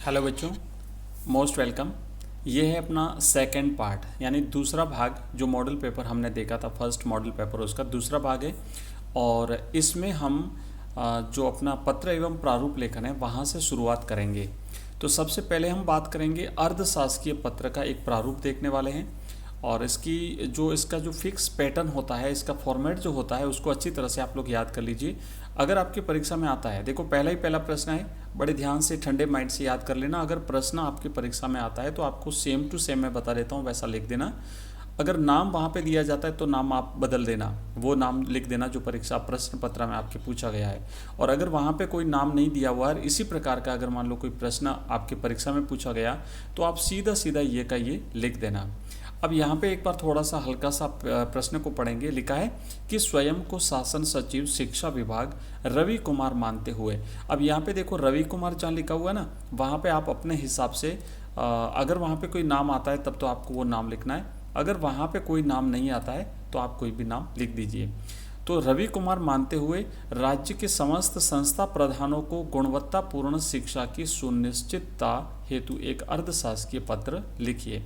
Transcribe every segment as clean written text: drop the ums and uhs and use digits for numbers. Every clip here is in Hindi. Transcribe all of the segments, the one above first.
हेलो बच्चों, मोस्ट वेलकम। ये है अपना सेकंड पार्ट, यानी दूसरा भाग। जो मॉडल पेपर हमने देखा था, फर्स्ट मॉडल पेपर, उसका दूसरा भाग है। और इसमें हम जो अपना पत्र एवं प्रारूप लेखन है वहाँ से शुरुआत करेंगे। तो सबसे पहले हम बात करेंगे अर्धशासकीय पत्र का एक प्रारूप देखने वाले हैं। और इसका जो फिक्स पैटर्न होता है, इसका फॉर्मेट जो होता है, उसको अच्छी तरह से आप लोग याद कर लीजिए। अगर आपकी परीक्षा में आता है, देखो पहला प्रश्न है, बड़े ध्यान से ठंडे माइंड से याद कर लेना। अगर प्रश्न आपकी परीक्षा में आता है तो आपको सेम टू सेम मैं बता देता हूँ, वैसा लिख देना। अगर नाम वहाँ पे दिया जाता है तो नाम आप बदल देना, वो नाम लिख देना जो परीक्षा प्रश्न पत्र में आपके पूछा गया है। और अगर वहाँ पे कोई नाम नहीं दिया हुआ है, इसी प्रकार का अगर मान लो कोई प्रश्न आपकी परीक्षा में पूछा गया, तो आप सीधा सीधा ये का ये लिख देना। अब यहाँ पे एक बार थोड़ा सा हल्का सा प्रश्न को पढ़ेंगे। लिखा है कि स्वयं को शासन सचिव शिक्षा विभाग रवि कुमार मानते हुए। अब यहाँ पे देखो रवि कुमार जहाँ लिखा हुआ है ना, वहाँ पे आप अपने हिसाब से अगर वहाँ पे कोई नाम आता है तब तो आपको वो नाम लिखना है। अगर वहाँ पे कोई नाम नहीं आता है तो आप कोई भी नाम लिख दीजिए। तो रवि कुमार मानते हुए राज्य के समस्त संस्था प्रधानों को गुणवत्तापूर्ण शिक्षा की सुनिश्चितता हेतु एक अर्धशासकीय पत्र लिखिए।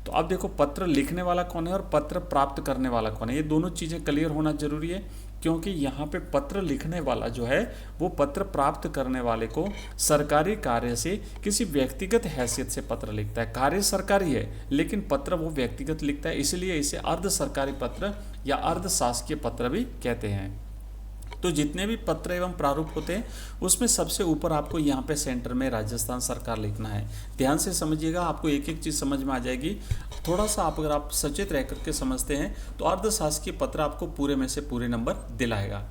तो अब देखो पत्र लिखने वाला कौन है और पत्र प्राप्त करने वाला कौन है, ये दोनों चीज़ें क्लियर होना जरूरी है। क्योंकि यहाँ पे पत्र लिखने वाला जो है वो पत्र प्राप्त करने वाले को सरकारी कार्य से किसी व्यक्तिगत हैसियत से पत्र लिखता है। कार्य सरकारी है लेकिन पत्र वो व्यक्तिगत लिखता है, इसलिए इसे अर्ध सरकारी पत्र या अर्ध शासकीय पत्र भी कहते हैं। तो जितने भी पत्र एवं प्रारूप होते हैं उसमें सबसे ऊपर आपको यहाँ पे सेंटर में राजस्थान सरकार लिखना है। ध्यान से समझिएगा, आपको एक एक चीज़ समझ में आ जाएगी। थोड़ा सा अगर आप सचेत रह करके समझते हैं तो अर्धशासकीय पत्र आपको पूरे में से पूरे नंबर दिलाएगा।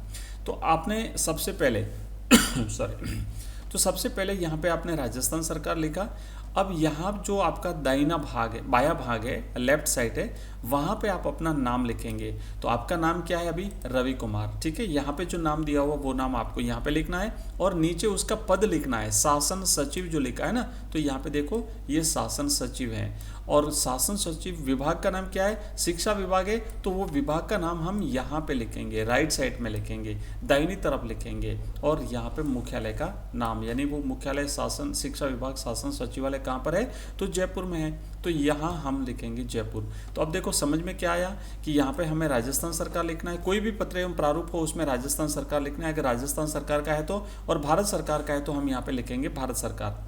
तो आपने सबसे पहले सॉरी तो सबसे पहले यहाँ पे आपने राजस्थान सरकार लिखा। अब यहाँ जो आपका दाहिना भाग है, बाया भाग है, लेफ्ट साइड है, वहाँ पे आप अपना नाम लिखेंगे। तो आपका नाम क्या है अभी? रवि कुमार। ठीक है, यहाँ पे जो नाम दिया हुआ वो नाम आपको यहाँ पे लिखना है और नीचे उसका पद लिखना है। शासन सचिव जो लिखा है ना, तो यहाँ पे देखो ये शासन सचिव है। और शासन सचिव विभाग का नाम क्या है? शिक्षा विभाग है, तो वो विभाग का नाम हम यहाँ पे लिखेंगे, राइट साइड में लिखेंगे, दाहिनी तरफ लिखेंगे। और यहाँ पे मुख्यालय का नाम, यानी वो मुख्यालय शासन शिक्षा विभाग शासन सचिवालय कहाँ पर है? तो जयपुर में है, तो यहाँ हम लिखेंगे जयपुर। तो अब देखो समझ में क्या आया कि यहाँ पे हमें राजस्थान सरकार लिखना है। कोई भी पत्र एवं प्रारूप हो उसमें राजस्थान सरकार लिखना है। अगर राजस्थान सरकार का है तो, और भारत सरकार का है तो हम यहाँ पे लिखेंगे भारत सरकार।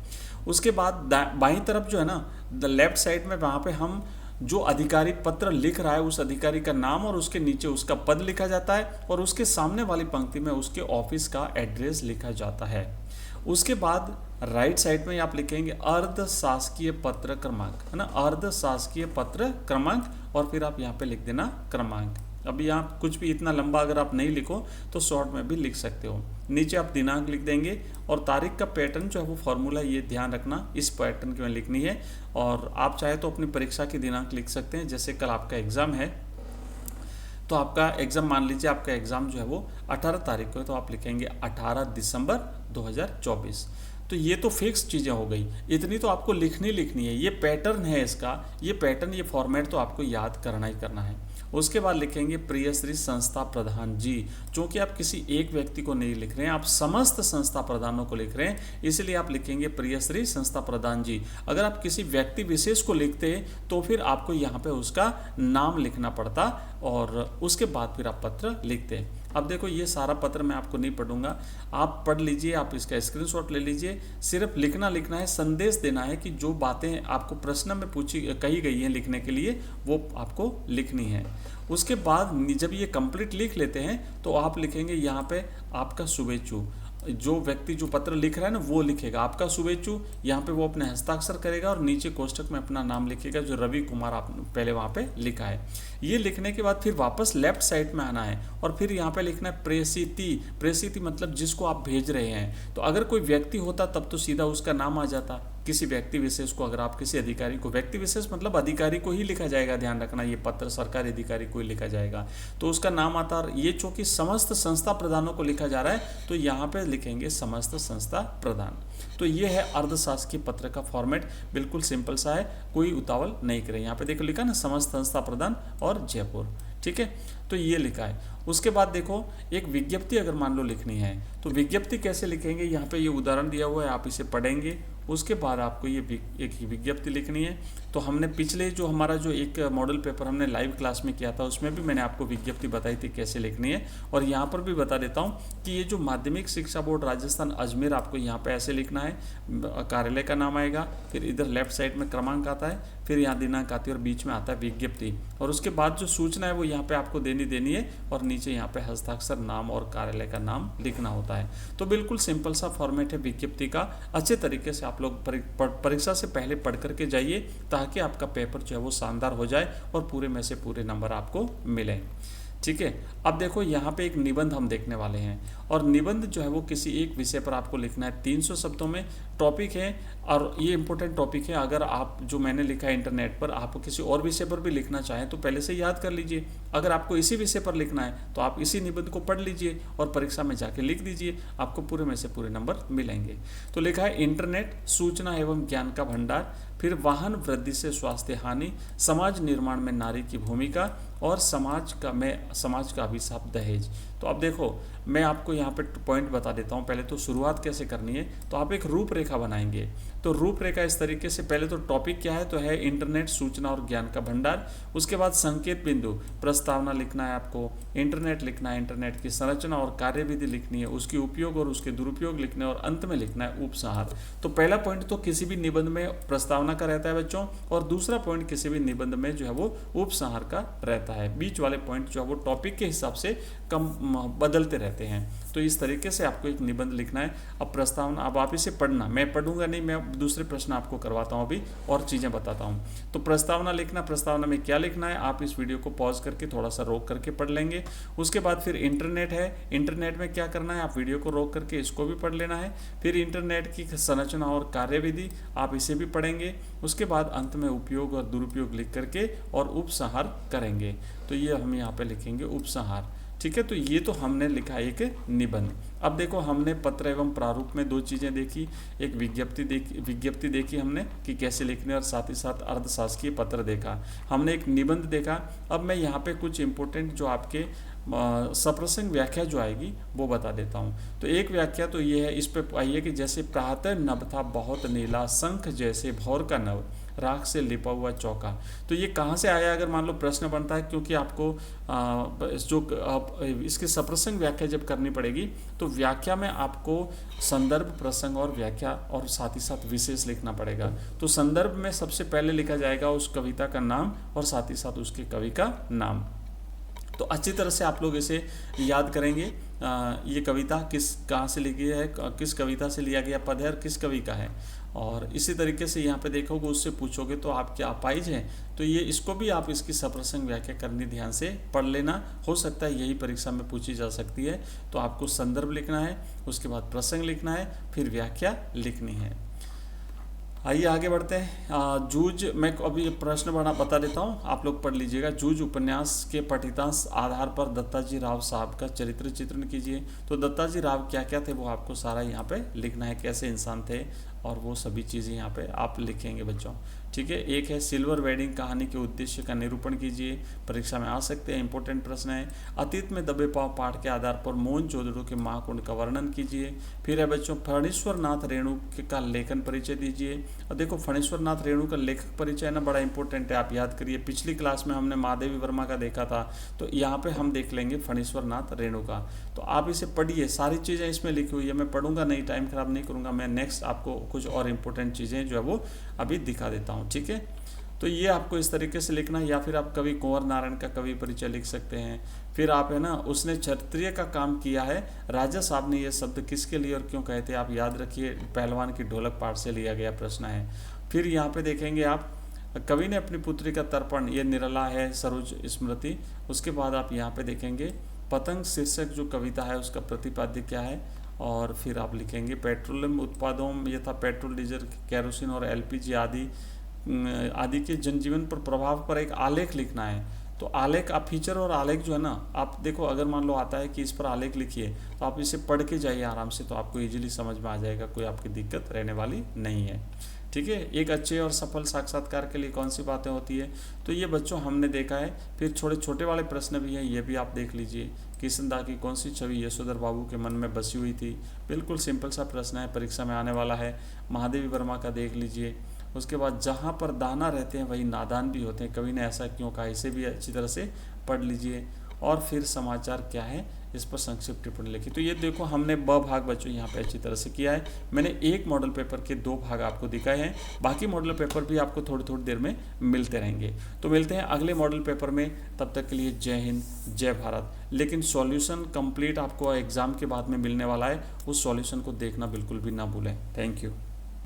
उसके बाद बाईं तरफ जो है ना, द लेफ्ट साइड में, वहाँ पे हम जो अधिकारी पत्र लिख रहा है उस अधिकारी का नाम और उसके नीचे उसका पद लिखा जाता है और उसके सामने वाली पंक्ति में उसके ऑफिस का एड्रेस लिखा जाता है। उसके बाद राइट साइड में आप लिखेंगे अर्ध शासकीय पत्र क्रमांक, है ना, अर्ध शासकीय पत्र क्रमांक, और फिर आप यहाँ पे लिख देना क्रमांक। अभी यहाँ कुछ भी इतना लंबा अगर आप नहीं लिखो तो शॉर्ट में भी लिख सकते हो। नीचे आप दिनांक लिख देंगे और तारीख का पैटर्न जो है वो फॉर्मूला, ये ध्यान रखना, इस पैटर्न की में लिखनी है। और आप चाहे तो अपनी परीक्षा की दिनांक लिख सकते हैं। जैसे कल आपका एग्जाम है तो आपका एग्जाम, मान लीजिए आपका एग्जाम जो है वो 18 तारीख को है, तो आप लिखेंगे 18 दिसंबर 2024। तो ये तो फिक्स चीज़ें हो गई, इतनी तो आपको लिखनी है। ये पैटर्न है इसका, ये पैटर्न, ये फॉर्मेट तो आपको याद करना ही करना है। उसके बाद लिखेंगे प्रिय श्री संस्था प्रधान जी। क्योंकि आप किसी एक व्यक्ति को नहीं लिख रहे हैं, आप समस्त संस्था प्रधानों को लिख रहे हैं, इसलिए आप लिखेंगे प्रिय श्री संस्था प्रधान जी। अगर आप किसी व्यक्ति विशेष को लिखते तो फिर आपको यहाँ पे उसका नाम लिखना पड़ता और उसके बाद फिर आप पत्र लिखते। अब देखो ये सारा पत्र मैं आपको नहीं पढ़ूंगा, आप पढ़ लीजिए, आप इसका स्क्रीनशॉट ले लीजिए। सिर्फ लिखना है, संदेश देना है कि जो बातें आपको प्रश्न में कही गई हैं लिखने के लिए, वो आपको लिखनी है। उसके बाद जब ये कंप्लीट लिख लेते हैं तो आप लिखेंगे यहाँ पे आपका शुभेच्छु। जो व्यक्ति जो पत्र लिख रहा है ना वो लिखेगा आपका शुभेच्छु, यहाँ पे वो अपने हस्ताक्षर करेगा और नीचे कोष्टक में अपना नाम लिखेगा जो रवि कुमार आपने पहले वहाँ पे लिखा है। ये लिखने के बाद फिर वापस लेफ्ट साइड में आना है और फिर यहाँ पे लिखना है प्रेषिति। प्रेषिति मतलब जिसको आप भेज रहे हैं। तो अगर कोई व्यक्ति होता तब तो सीधा उसका नाम आ जाता, किसी व्यक्ति विशेष को अगर आप किसी अधिकारी को, व्यक्ति विशेष मतलब अधिकारी को ही लिखा जाएगा, ध्यान रखना, ये पत्र सरकारी अधिकारी को ही लिखा जाएगा तो उसका नाम आता। ये चूंकि समस्त संस्था प्रधानों को लिखा जा रहा है तो यहाँ पे लिखेंगे समस्त संस्था प्रधान। तो ये है अर्धशासकीय पत्र का फॉर्मेट, बिल्कुल सिंपल सा है, कोई उतावल नहीं करे। यहाँ पे देखो लिखा ना समस्त संस्था प्रधान और जयपुर, ठीक है, तो ये लिखा है। उसके बाद देखो एक विज्ञप्ति अगर मान लो लिखनी है तो विज्ञप्ति कैसे लिखेंगे, यहाँ पे ये उदाहरण दिया हुआ है, आप इसे पढ़ेंगे। उसके बाद आपको ये एक विज्ञप्ति लिखनी है। तो हमने पिछले जो हमारा जो एक मॉडल पेपर हमने लाइव क्लास में किया था उसमें भी मैंने आपको विज्ञप्ति बताई थी कैसे लिखनी है, और यहाँ पर भी बता देता हूँ कि ये जो माध्यमिक शिक्षा बोर्ड राजस्थान अजमेर, आपको यहाँ पे ऐसे लिखना है, कार्यालय का नाम आएगा, फिर इधर लेफ्ट साइड में क्रमांक आता है, फिर यहाँ दिनांक आती है और बीच में आता है विज्ञप्ति, और उसके बाद जो सूचना है वो यहाँ पे आपको देनी है, और नीचे यहाँ पे हस्ताक्षर नाम और कार्यालय का नाम लिखना होता है। तो बिल्कुल सिंपल सा फॉर्मेट है विज्ञप्ति का। अच्छे तरीके से आप लोग परीक्षा से पहले पढ़ करके जाइए ताकि आपका पेपर जो है वो शानदार हो जाए और पूरे में से पूरे नंबर आपको मिले। ठीक है, अब देखो यहाँ पे एक निबंध हम देखने वाले हैं, और निबंध जो है वो किसी एक विषय पर आपको लिखना है 300 शब्दों में। टॉपिक है, और ये इंपॉर्टेंट टॉपिक है। अगर आप जो मैंने लिखा है इंटरनेट पर, आप किसी और विषय पर भी लिखना चाहें तो पहले से याद कर लीजिए। अगर आपको इसी विषय पर लिखना है तो आप इसी निबंध को पढ़ लीजिए और परीक्षा में जाके लिख दीजिए, आपको पूरे में से पूरे नंबर मिलेंगे। तो लिखा है इंटरनेट सूचना एवं ज्ञान का भंडार, फिर वाहन वृद्धि से स्वास्थ्य हानि, समाज निर्माण में नारी की भूमिका, और समाज का अभिशाप दहेज। तो अब देखो मैं आपको यहाँ पे पॉइंट बता देता हूँ। पहले तो शुरुआत कैसे करनी है, तो आप एक रूपरेखा बनाएंगे। तो रूपरेखा इस तरीके से, पहले तो टॉपिक क्या है, तो है इंटरनेट सूचना और ज्ञान का भंडार। उसके बाद संकेत बिंदु, प्रस्तावना लिखना है आपको, इंटरनेट लिखना है, इंटरनेट की संरचना और कार्यविधि लिखनी है, उसके उपयोग और उसके दुरुपयोग लिखने, और अंत में लिखना है उपसंहार। तो पहला पॉइंट तो किसी भी निबंध में प्रस्तावना का रहता है बच्चों, और दूसरा पॉइंट किसी भी निबंध में जो है वो उपसंहार का रहता है। बीच वाले पॉइंट जो है वो टॉपिक के हिसाब से कम बदलते रहते हैं। तो इस तरीके से आपको एक निबंध लिखना है। अब प्रस्तावना, अब आप इसे पढ़ना, मैं पढ़ूंगा नहीं, मैं दूसरे प्रश्न आपको करवाता हूँ अभी और चीज़ें बताता हूँ। तो प्रस्तावना लिखना, प्रस्तावना में क्या लिखना है आप इस वीडियो को पॉज करके थोड़ा सा रोक करके पढ़ लेंगे। उसके बाद फिर इंटरनेट है, इंटरनेट में क्या करना है, आप वीडियो को रोक करके इसको भी पढ़ लेना है। फिर इंटरनेट की संरचना और कार्यविधि, आप इसे भी पढ़ेंगे। उसके बाद अंत में उपयोग और दुरुपयोग लिख करके और उपसंहार करेंगे। तो ये हम यहाँ पे लिखेंगे उपसंहार। ठीक है, तो ये तो हमने लिखा एक निबंध। अब देखो हमने पत्र एवं प्रारूप में दो चीज़ें देखी, एक विज्ञप्ति देखी हमने कि कैसे लिखने, और साथ ही साथ अर्धशासकीय पत्र देखा, हमने एक निबंध देखा। अब मैं यहाँ पे कुछ इंपॉर्टेंट जो आपके सप्रसंग व्याख्या जो आएगी वो बता देता हूँ। तो एक व्याख्या तो ये है, इस पे आइए कि जैसे प्रातः नभ था बहुत नीला, शंख जैसे भौर का नभ, राख से लिपा हुआ चौका। तो ये कहाँ से आया, अगर मान लो प्रश्न बनता है, क्योंकि आपको इसके सप्रसंग व्याख्या जब करनी पड़ेगी तो व्याख्या में आपको संदर्भ, प्रसंग और व्याख्या और साथ ही साथ विशेष लिखना पड़ेगा। तो संदर्भ में सबसे पहले लिखा जाएगा उस कविता का नाम और साथ ही साथ उसके कवि का नाम। तो अच्छी तरह से आप लोग इसे याद करेंगे। ये कविता कहाँ से लिखी है, किस कविता से लिया गया पद है और किस कवि का है। और इसी तरीके से यहाँ पे देखोगे, उससे पूछोगे तो आपके अपाइज हैं, तो ये इसको भी आप इसकी सप्रसंग व्याख्या करनी ध्यान से पढ़ लेना। हो सकता है यही परीक्षा में पूछी जा सकती है। तो आपको संदर्भ लिखना है, उसके बाद प्रसंग लिखना है, फिर व्याख्या लिखनी है। आइए आगे बढ़ते हैं। जूझ, मैं अभी प्रश्न बता देता हूँ, आप लोग पढ़ लीजिएगा। जूझ उपन्यास के पठितांश आधार पर दत्ताजी राव साहब का चरित्र चित्रण कीजिए। तो दत्ताजी राव क्या क्या थे वो आपको सारा यहाँ पे लिखना है, कैसे इंसान थे और वो सभी चीज़ें यहाँ पे आप लिखेंगे बच्चों। ठीक है, एक है सिल्वर वेडिंग कहानी के उद्देश्य का निरूपण कीजिए, परीक्षा में आ सकते हैं, इंपॉर्टेंट प्रश्न है। अतीत में दबे पांव पाठ के आधार पर मोहनजोदड़ो के महाकुंड का वर्णन कीजिए। फिर है बच्चों फणीश्वर नाथ रेणु का लेखन परिचय दीजिए। और देखो फणीश्वर नाथ रेणु का लेखक परिचय ना बड़ा इंपॉर्टेंट है, आप याद करिए। पिछली क्लास में हमने महादेवी वर्मा का देखा था, तो यहाँ पे हम देख लेंगे फणीश्वर नाथ रेणु का। तो आप इसे पढ़िए, सारी चीज़ें इसमें लिखी हुई है, मैं पढ़ूंगा नहीं, टाइम खराब नहीं करूँगा। मैं नेक्स्ट आपको कुछ और इंपॉर्टेंट चीज़ें जो है वो अभी दिखा देता हूँ। ठीक है, तो ये आपको इस तरीके से लिखना है। या फिर आप कवि कुंवर नारायण का कवि परिचय लिख सकते हैं। फिर आप है ना, उसने क्षत्रिय का काम किया है, राजा साहब ने ये शब्द किसके लिए और क्यों कहे थे, आप याद रखिए। पहलवान की ढोलक पाठ से लिया गया प्रश्न है। फिर यहाँ पे देखेंगे आप, कवि ने अपनी पुत्री का तर्पण, ये निरला है, सरोज स्मृति। उसके बाद आप यहाँ पे देखेंगे पतंग शीर्षक जो कविता है उसका प्रतिपाद्य क्या है। और फिर आप लिखेंगे पेट्रोलियम उत्पादों में, ये था पेट्रोल, डीजल, केरोसिन और एलपीजी आदि के जनजीवन पर प्रभाव पर एक आलेख लिखना है। तो आलेख, आप फीचर और आलेख जो है ना, आप देखो अगर मान लो आता है कि इस पर आलेख लिखिए तो आप इसे पढ़ के जाइए आराम से, तो आपको इजीली समझ में आ जाएगा, कोई आपकी दिक्कत रहने वाली नहीं है। ठीक है। एक अच्छे और सफल साक्षात्कार के लिए कौन सी बातें होती है, तो ये बच्चों हमने देखा है। फिर थोड़े छोटे वाले प्रश्न भी हैं, ये भी आप देख लीजिए। किशनदा की कौन सी छवि यशोधर बाबू के मन में बसी हुई थी, बिल्कुल सिंपल सा प्रश्न है, परीक्षा में आने वाला है। महादेवी वर्मा का देख लीजिए। उसके बाद जहाँ पर दाना रहते हैं वही नादान भी होते हैं, कवि ने ऐसा क्यों कहा, इसे भी अच्छी तरह से पढ़ लीजिए। और फिर समाचार क्या है, इस पर संक्षिप्त टिप्पणी लिखी। तो ये देखो हमने ब भाग बच्चों यहाँ पे अच्छी तरह से किया है। मैंने एक मॉडल पेपर के 2 भाग आपको दिखाए हैं, बाकी मॉडल पेपर भी आपको थोड़ी थोड़ी देर में मिलते रहेंगे। तो मिलते हैं अगले मॉडल पेपर में, तब तक के लिए जय हिंद, जय भारत। लेकिन सॉल्यूशन कंप्लीट आपको एग्जाम के बाद में मिलने वाला है, उस सॉल्यूशन को देखना बिल्कुल भी ना भूलें। Thank you.